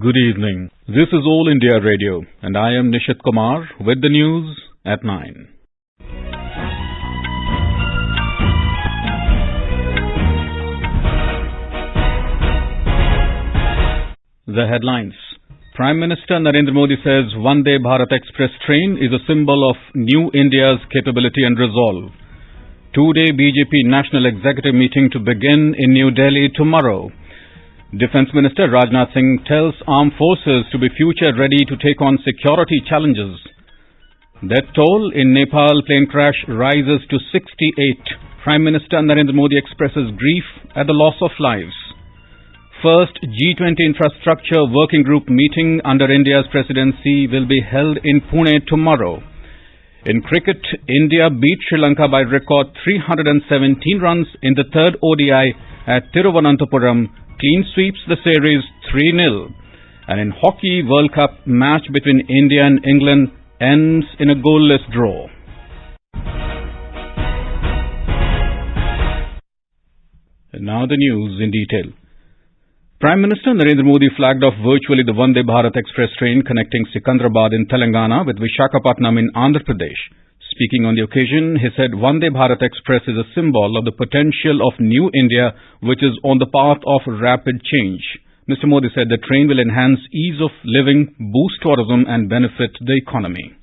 Good evening. This is All India Radio and I am Nishit Kumar with the news at 9. The headlines. Prime Minister Narendra Modi says Vande Bharat Express train is a symbol of New India's capability and resolve. Two-day BJP National Executive meeting to begin in New Delhi tomorrow. Defence Minister Rajnath Singh tells armed forces to be future-ready to take on security challenges. Death toll in Nepal plane crash rises to 68. Prime Minister Narendra Modi expresses grief at the loss of lives. First G20 Infrastructure Working Group meeting under India's presidency will be held in Pune tomorrow. In cricket, India beat Sri Lanka by record 317 runs in the third ODI at Thiruvananthapuram, clean sweeps the series 3-0. And in hockey, World Cup match between India and England ends in a goalless draw. And now the news in detail. Prime Minister Narendra Modi flagged off virtually the Vande Bharat Express train connecting Secunderabad in Telangana with Visakhapatnam in Andhra Pradesh. Speaking on the occasion, he said Vande Bharat Express is a symbol of the potential of New India, which is on the path of rapid change. Mr. Modi said the train will enhance ease of living, boost tourism and benefit the economy.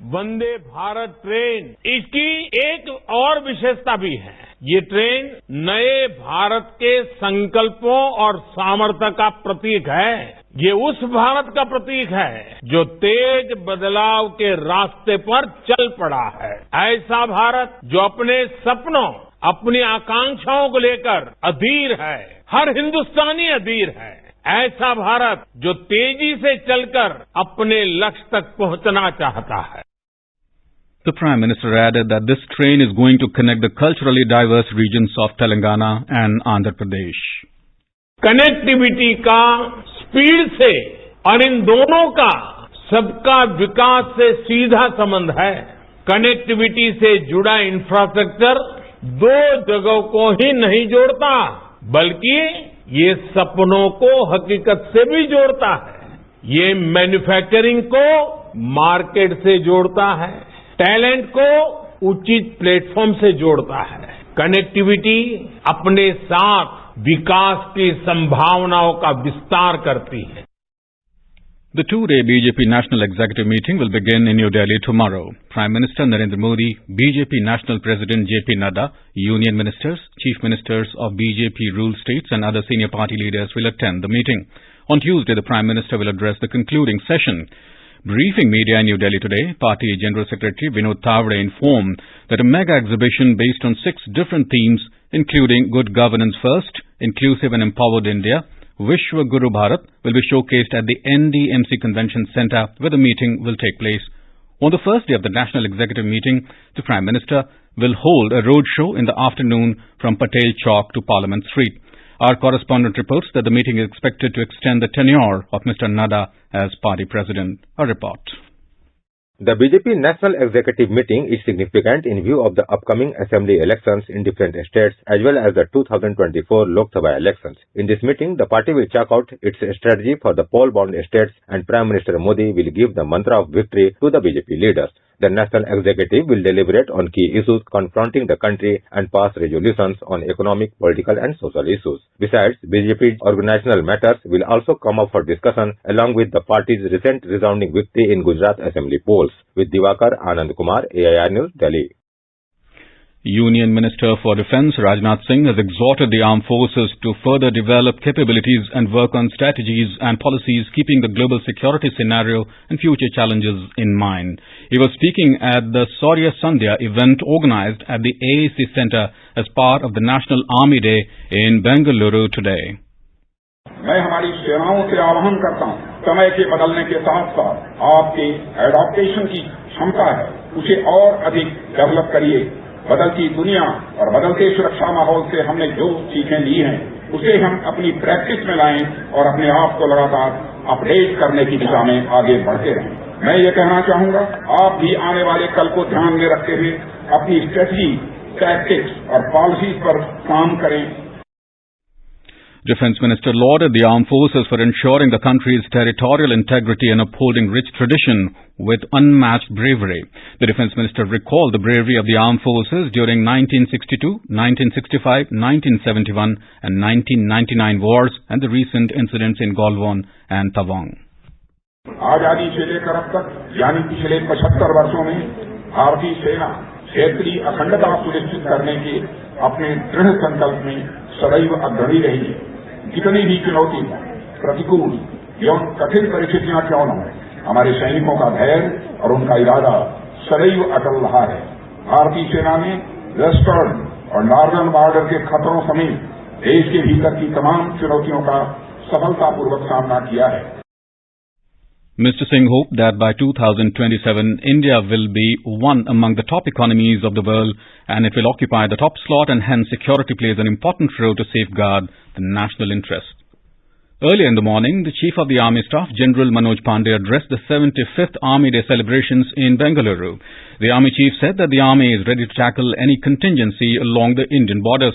Vande Bharat train इसकी एक और विशेषता भी है। ये train नए भारत के संकल्पों और सामर्थ्य का प्रतीक है। ये उस भारत का प्रतीक है जो तेज बदलाव के रास्ते पर चल पड़ा है। ऐसा भारत जो अपने सपनों, अपनी आकांक्षाओं को लेकर अधीर है। हर हिंदुस्तानी अधीर है। ऐसा भारत जो तेजी से चलकर अपने लक्ष्य तक पहुंचना चाहता है। The Prime Minister added that this train is going to connect the culturally diverse regions of Telangana and Andhra Pradesh. Connectivity का स्पीड से और इन दोनों का सबका विकास से सीधा संबंध है। कनेक्टिविटी से जुड़ा इंफ्रास्ट्रक्चर दो जगहों को ही नहीं जोड़ता, बल्कि ये सपनों को हकीकत से भी जोड़ता है। ये मैन्युफैक्चरिंग को मार्केट से जोड़ता है, टैलेंट को उचित प्लेटफॉर्म से जोड़ता है। कनेक्टिविटी अपने साथ विकास की संभावनाओं का विस्तार करती है। The two-day BJP National Executive meeting will begin in New Delhi tomorrow. Prime Minister Narendra Modi, BJP National President J.P. Nadda, Union Ministers, Chief Ministers of BJP ruled states and other senior party leaders will attend the meeting. On Tuesday, the Prime Minister will address the concluding session. Briefing media in New Delhi today, Party General Secretary Vinod Thavade informed that a mega exhibition based on 6 different themes, including Good Governance First, Inclusive and Empowered India, Vishwa Guru Bharat, will be showcased at the NDMC Convention Centre, where the meeting will take place. On the first day of the National Executive meeting, the Prime Minister will hold a roadshow in the afternoon from Patel Chowk to Parliament Street. Our correspondent reports that the meeting is expected to extend the tenure of Mr. Nadda as party president. A report. The BJP National Executive meeting is significant in view of the upcoming assembly elections in different states as well as the 2024 Lok Sabha elections. In this meeting, the party will chalk out its strategy for the poll-bound states and Prime Minister Modi will give the mantra of victory to the BJP leaders. The National Executive will deliberate on key issues confronting the country and pass resolutions on economic, political and social issues. Besides, BJP's organizational matters will also come up for discussion along with the party's recent resounding victory in Gujarat Assembly polls. With Diwakar Anand Kumar, AIR News, Delhi. Union Minister for Defence Rajnath Singh has exhorted the armed forces to further develop capabilities and work on strategies and policies keeping the global security scenario and future challenges in mind. He was speaking at the Saurya Sandhya event organized at the AAC Centre as part of the National Army Day in Bengaluru today. मैं हमारी सेनाओं से आह्वान करता हूं, समय के बदलने के साथ साथ आपकी एडॉप्टेशन की क्षमता है, उसे और अधिक डेवलप करिए। बदलती दुनिया और बदलते सुरक्षा माहौल से हमने जो सीखें ली हैं, उसे हम अपनी प्रैक्टिस में लाएं और अपने आप को लगातार अपडेट करने की दिशा में आगे बढ़ते रहें। मैं ये कहना चाहूंगा, आप भी आने वाले कल को ध्यान में रखते हुए अपनी स्ट्रेटजी, टैक्टिक्स और पॉलिसीज पर काम करें। Defence Minister lauded the armed forces for ensuring the country's territorial integrity and upholding rich tradition with unmatched bravery. The Defence Minister recalled the bravery of the armed forces during 1962, 1965, 1971 and 1999 wars and the recent incidents in Galwan and Tawang. आजादी से लेकर अब तक यानी पिछले 75 वर्षों में भारतीय सेना क्षेत्रीय अखंडता सुनिश्चित करने के अपने दृढ़ संकल्प में सदैव अग्रणी रही है। कितनी भी चुनौती प्रतिकूल एवं कठिन परिस्थितियां क्यों न हो, हमारे सैनिकों का धैर्य और उनका इरादा सदैव अटल रहा है। भारतीय सेना ने वेस्टर्न और नॉर्दर्न बॉर्डर के खतरों समेत देश के भीतर की तमाम चुनौतियों का सफलतापूर्वक सामना किया है। Mr. Singh hoped that by 2027, India will be one among the top economies of the world and it will occupy the top slot, and hence security plays an important role to safeguard the national interest. Earlier in the morning, the Chief of the Army Staff, General Manoj Pandey, addressed the 75th Army Day celebrations in Bengaluru. The Army Chief said that the Army is ready to tackle any contingency along the Indian borders.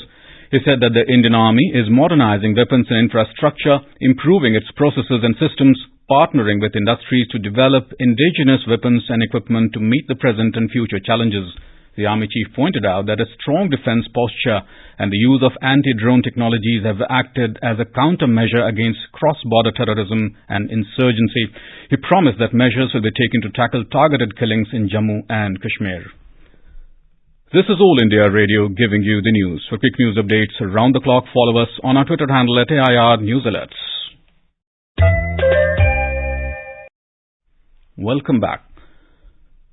He said that the Indian Army is modernizing weapons and infrastructure, improving its processes and systems, partnering with industries to develop indigenous weapons and equipment to meet the present and future challenges. The Army Chief pointed out that a strong defense posture and the use of anti-drone technologies have acted as a countermeasure against cross-border terrorism and insurgency. He promised that measures will be taken to tackle targeted killings in Jammu and Kashmir. This is All India Radio giving you the news. For quick news updates around the clock, follow us on our Twitter handle at AIR News Alerts. Welcome back.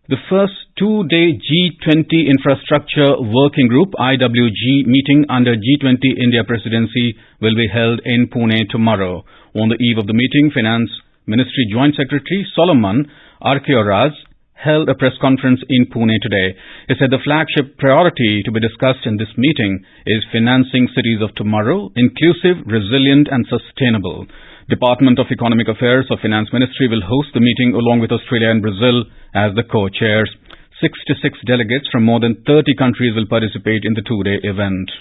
The first two-day G20 Infrastructure Working Group IWG meeting under G20 India Presidency will be held in Pune tomorrow. On the eve of the meeting, Finance Ministry Joint Secretary Solomon Arkeoraz held a press conference in Pune today. He said the flagship priority to be discussed in this meeting is financing cities of tomorrow, inclusive, resilient and sustainable. Department of Economic Affairs of Finance Ministry will host the meeting along with Australia and Brazil as the co-chairs. 66 delegates from more than 30 countries will participate in the two-day event.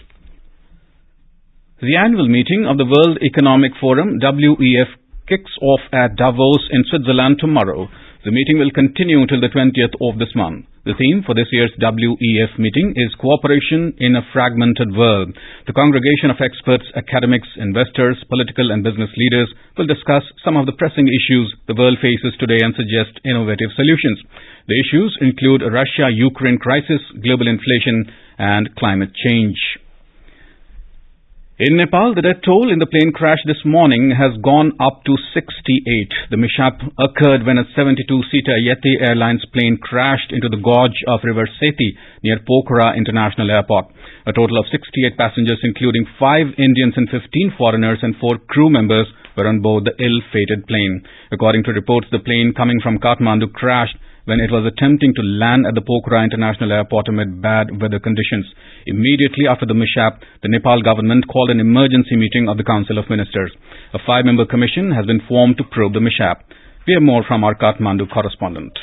The annual meeting of the World Economic Forum, WEF, kicks off at Davos in Switzerland tomorrow. The meeting will continue till the 20th of this month. The theme for this year's WEF meeting is Cooperation in a Fragmented World. The congregation of experts, academics, investors, political and business leaders will discuss some of the pressing issues the world faces today and suggest innovative solutions. The issues include Russia-Ukraine crisis, global inflation and climate change. In Nepal, the death toll in the plane crash this morning has gone up to 68. The mishap occurred when a 72-seater Yeti Airlines plane crashed into the gorge of River Sethi near Pokhara International Airport. A total of 68 passengers, including 5 Indians and 15 foreigners and 4 crew members, were on board the ill-fated plane. According to reports, the plane coming from Kathmandu crashed when it was attempting to land at the Pokhara International Airport amid bad weather conditions. Immediately after the mishap, the Nepal government called an emergency meeting of the Council of Ministers. A 5-member commission has been formed to probe the mishap. We have more from our Kathmandu correspondent.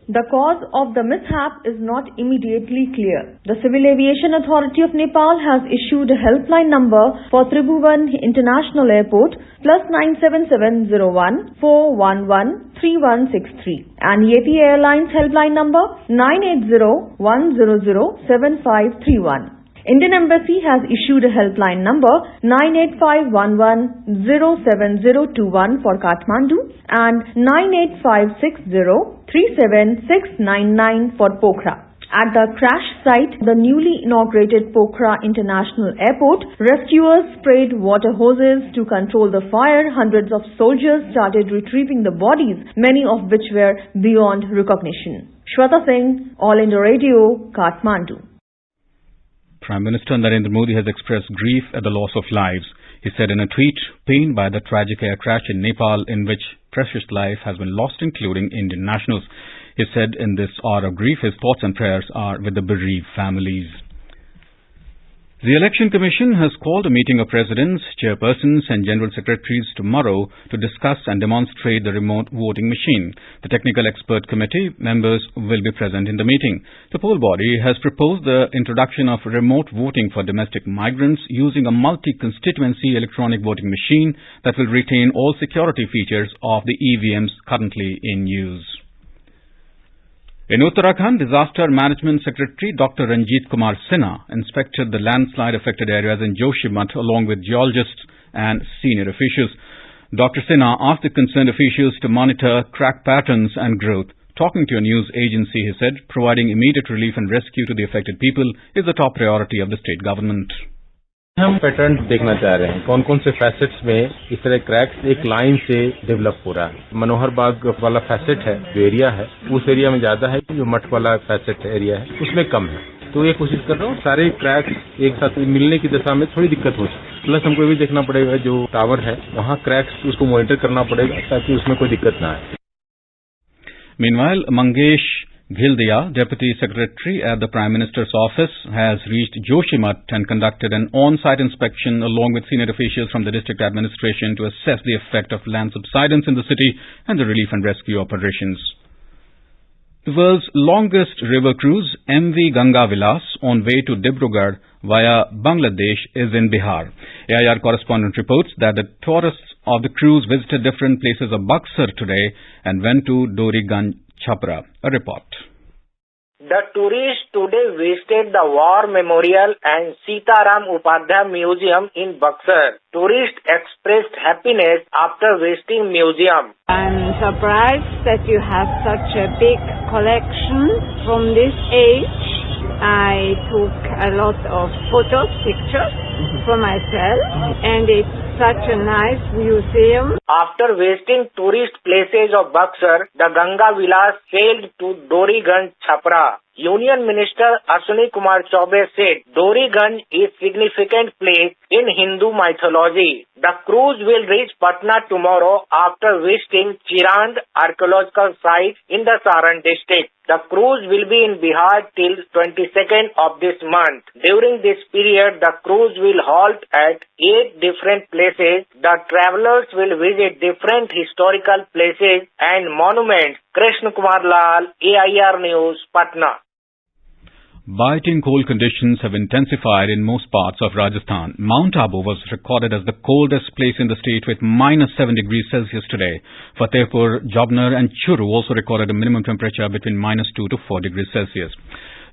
The cause of the mishap is not immediately clear. The Civil Aviation Authority of Nepal has issued a helpline number for Tribhuvan International Airport +97701 411 3163 and Yeti Airlines helpline number 980 100 7531. Indian Embassy has issued a helpline number 98511-07021 for Kathmandu and 98560-37699 for Pokhara. At the crash site, the newly inaugurated Pokhara International Airport, rescuers sprayed water hoses to control the fire. Hundreds of soldiers started retrieving the bodies, many of which were beyond recognition. Shweta Singh, All India Radio, Kathmandu. Prime Minister Narendra Modi has expressed grief at the loss of lives. He said in a tweet, pained by the tragic air crash in Nepal in which precious life has been lost, including Indian nationals. He said in this hour of grief, his thoughts and prayers are with the bereaved families. The Election Commission has called a meeting of presidents, chairpersons and general secretaries tomorrow to discuss and demonstrate the remote voting machine. The technical expert committee members will be present in the meeting. The poll body has proposed the introduction of remote voting for domestic migrants using a multi-constituency electronic voting machine that will retain all security features of the EVMs currently in use. In Uttarakhand, Disaster Management Secretary Dr. Ranjit Kumar Sinha inspected the landslide-affected areas in Joshimath along with geologists and senior officials. Dr. Sinha asked the concerned officials to monitor crack patterns and growth. Talking to a news agency, he said, providing immediate relief and rescue to the affected people is the top priority of the state government. हम pattern देखना चाह रहे हैं कौन कौन से facets में इस तरह क्रैक्स एक लाइन से डेवलप हो रहा है। मनोहर बाग वाला फैसेट है जो एरिया है उस एरिया में ज्यादा है, जो मठ वाला फैसेट एरिया है उसमें कम है। तो ये कोशिश कर रहा हूँ सारे क्रैक्स एक साथ मिलने की दशा में थोड़ी दिक्कत हो। प्लस हमको ये भी देखना पड़ेगा जो टावर है वहाँ क्रैक्स उसको मॉनिटर करना पड़ेगा ताकि उसमें कोई दिक्कत ना आए। Meanwhile, Mangesh Ghildia, Deputy Secretary at the Prime Minister's office, has reached Joshimath and conducted an on-site inspection along with senior officials from the district administration to assess the effect of land subsidence in the city and the relief and rescue operations. The world's longest river cruise, MV Ganga Vilas, on way to Dibrugarh via Bangladesh, is in Bihar. AIR correspondent reports that the tourists of the cruise visited different places of Buxar today and went to Doriganj, Chhapra. A report. The tourists today visited the War Memorial and Sitaram Upadhyay Museum in Buxar. Tourists expressed happiness after visiting museum. I'm surprised that you have such a big collection from this age. I took a lot of photos, pictures for myself, and it's such a nice museum. After visiting tourist places of Buxar, the Ganga Vilas sailed to Doriganj, Chhapra. Union Minister Ashwini Kumar Chaubey said Doriganj is significant place in Hindu mythology. The cruise will reach Patna tomorrow after visiting Chirand archaeological site in the Saran district. The cruise will be in Bihar till 22nd of this month. During this period, the cruise will halt at 8 different places. The travelers will visit different historical places and monuments. Krishna Kumar Lal, AIR News, Patna. Biting cold conditions have intensified in most parts of Rajasthan. Mount Abu was recorded as the coldest place in the state with -7 degrees Celsius today. Fatehpur, Jobner and Churu also recorded a minimum temperature between -2 to 4 degrees Celsius.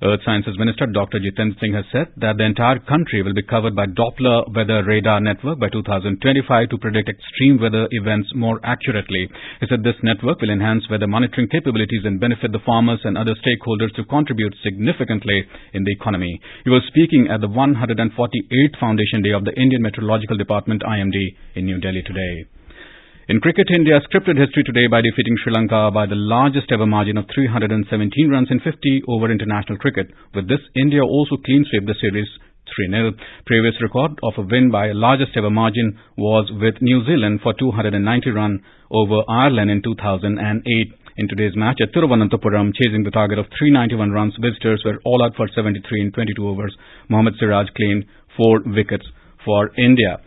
Earth Sciences Minister Dr. Jitendra Singh has said that the entire country will be covered by Doppler weather radar network by 2025 to predict extreme weather events more accurately. He said this network will enhance weather monitoring capabilities and benefit the farmers and other stakeholders to contribute significantly in the economy. He was speaking at the 148th Foundation Day of the Indian Meteorological Department IMD in New Delhi today. In cricket, India scripted history today by defeating Sri Lanka by the largest ever margin of 317 runs in 50 over international cricket. With this, India also clean swept the series 3-0. Previous record of a win by largest ever margin was with New Zealand for 290 runs over Ireland in 2008. In today's match at Thiruvananthapuram, chasing the target of 391 runs, visitors were all out for 73 in 22 overs. Mohammad Siraj claimed 4 wickets for India.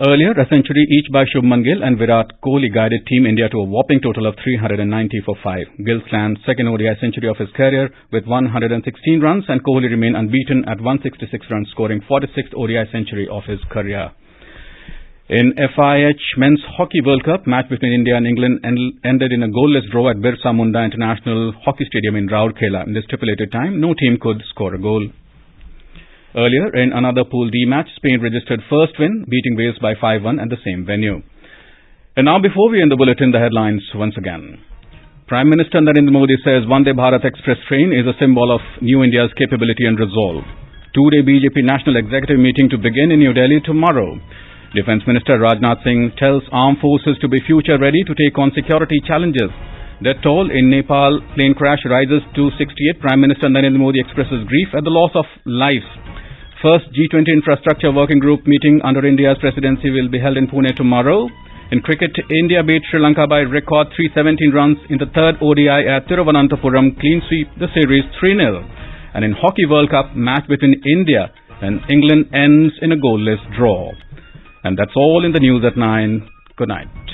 Earlier, a century each by Shubman Gill and Virat Kohli guided Team India to a whopping total of 390 for 5. Gill slammed second ODI century of his career with 116 runs and Kohli remained unbeaten at 166 runs, scoring 46th ODI century of his career. In FIH Men's Hockey World Cup, match between India and England ended in a goalless draw at Birsa Munda International Hockey Stadium in Rourkela. In this stipulated time, no team could score a goal. Earlier, in another Pool D match, Spain registered first win, beating Wales by 5-1 at the same venue. And now, before we end the bulletin, the headlines once again. Prime Minister Narendra Modi says Vande Bharat Express train is a symbol of New India's capability and resolve. Two-day BJP National Executive meeting to begin in New Delhi tomorrow. Defence Minister Rajnath Singh tells armed forces to be future-ready to take on security challenges. Death toll in Nepal plane crash rises to 68. Prime Minister Narendra Modi expresses grief at the loss of lives. First G20 Infrastructure Working Group meeting under India's presidency will be held in Pune tomorrow. In cricket, India beat Sri Lanka by record 317 runs in the third ODI at Thiruvananthapuram, clean sweep the series 3-0. And in Hockey World Cup, match between India and England ends in a goalless draw. And that's all in the news at 9. Good night.